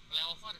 Flyover.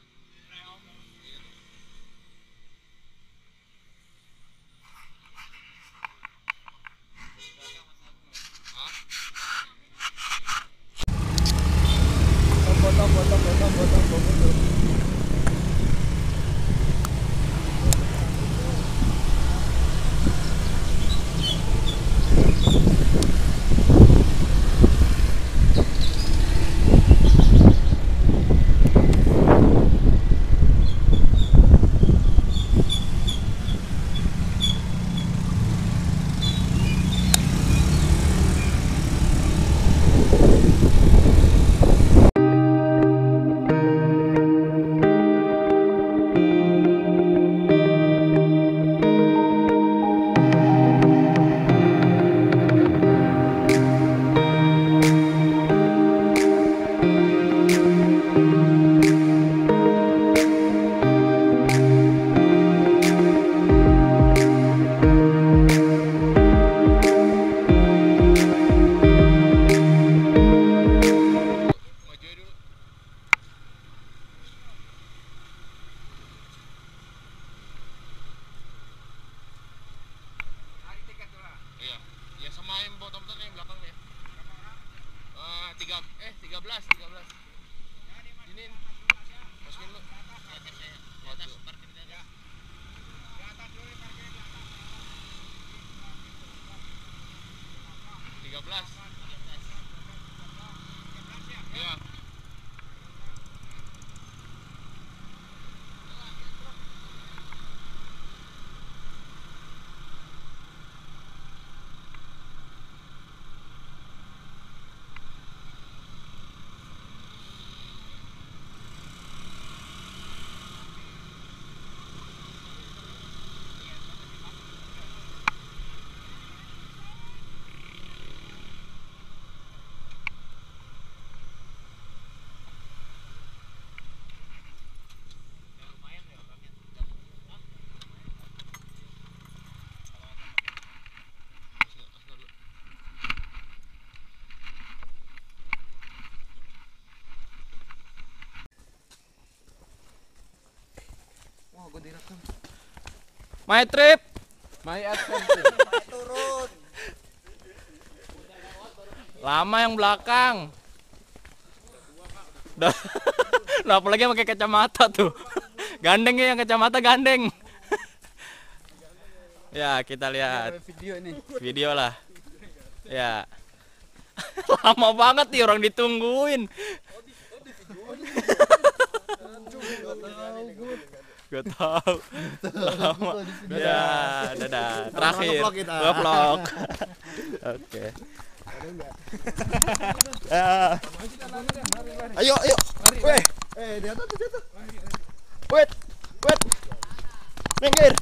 My trip, my adventure. turun. Lama yang belakang. Nah, apalagi pakai kacamata tuh. Gandeng ya, yang kacamata gandeng. Ya, kita lihat Video ini. video lah. Ya. Lama banget nih orang ditungguin. Gak tahu. Lama. Ya, dadah. Terakhir. Vlog. Oke. Ayo. Weh. Di atas, di atas. Wait. Minggir.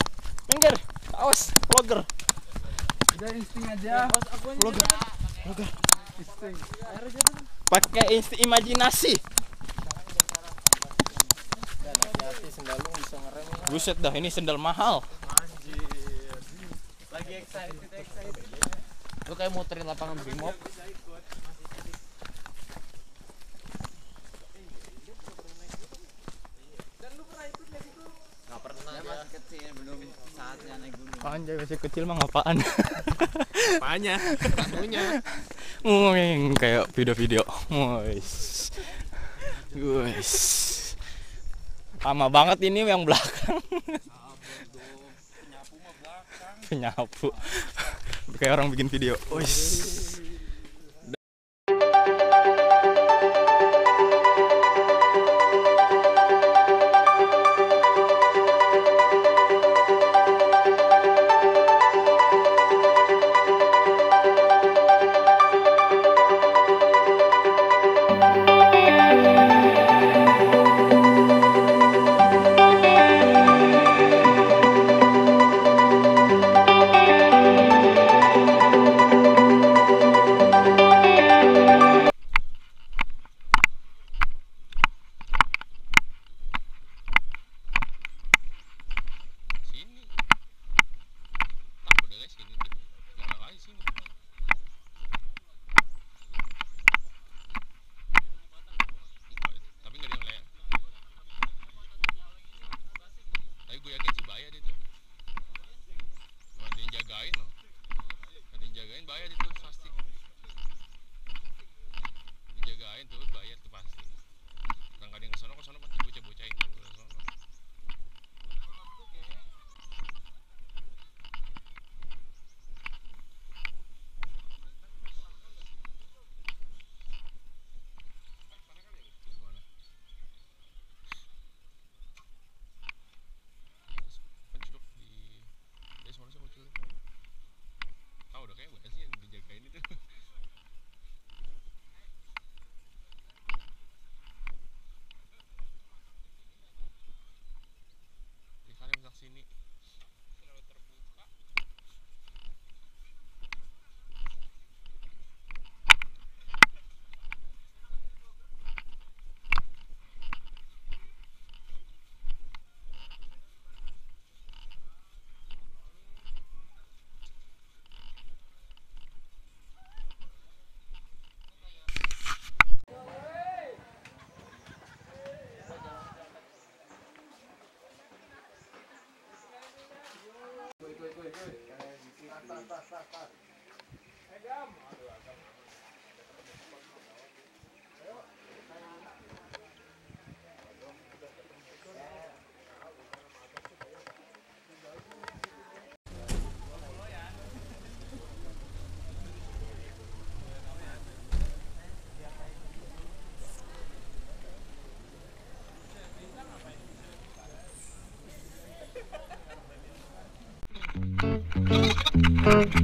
Awas, vlogger. Udah insting aja. Vlogger. Insting. Pakai imajinasi. Hati-hati sendal lu bisa ngerem. Buset dah, ini sendal mahal. Anjir. Lagi excited. Lu kayak muterin lapangan Brimop. Gak pernah ya. Masih kecil, belum saatnya naik gunung. Anjay, masih kecil mah ngapaan? Apanya? Anunya. Kayak video-video. Guys. Lama banget ini yang belakang. Penyapu mah belakang. Penyapu. Kayak orang bikin video. Wis. Ganti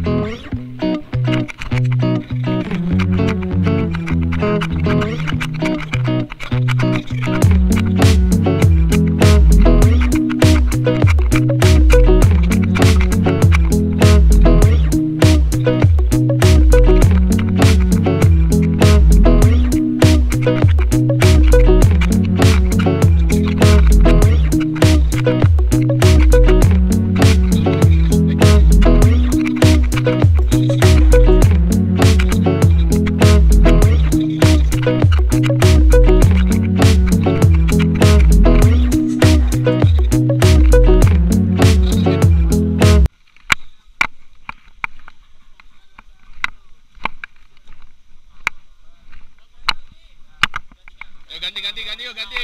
yuk, ganti.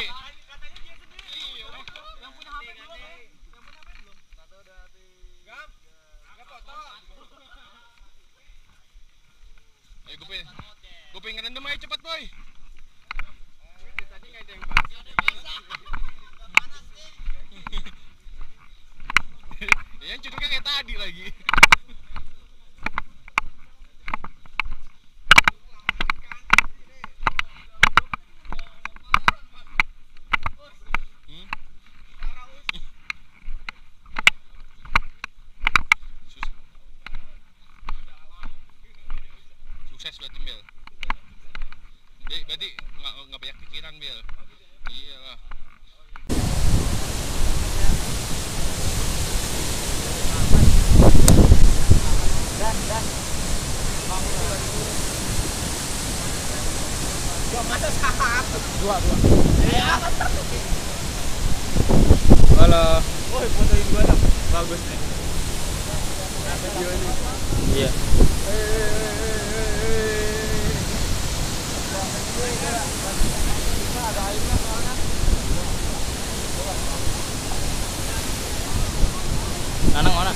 Ayo gue pengen rendam aja cepat boy. Tadi nggak ada yang yang cuduknya kayak tadi lagi. Sukses berarti Bel. Berarti nggak banyak pikiran Bel. Iya lah. Dan gua masa satu dua ya halo woi fotoin gua dong bagus nih video ini iya Nanang mana?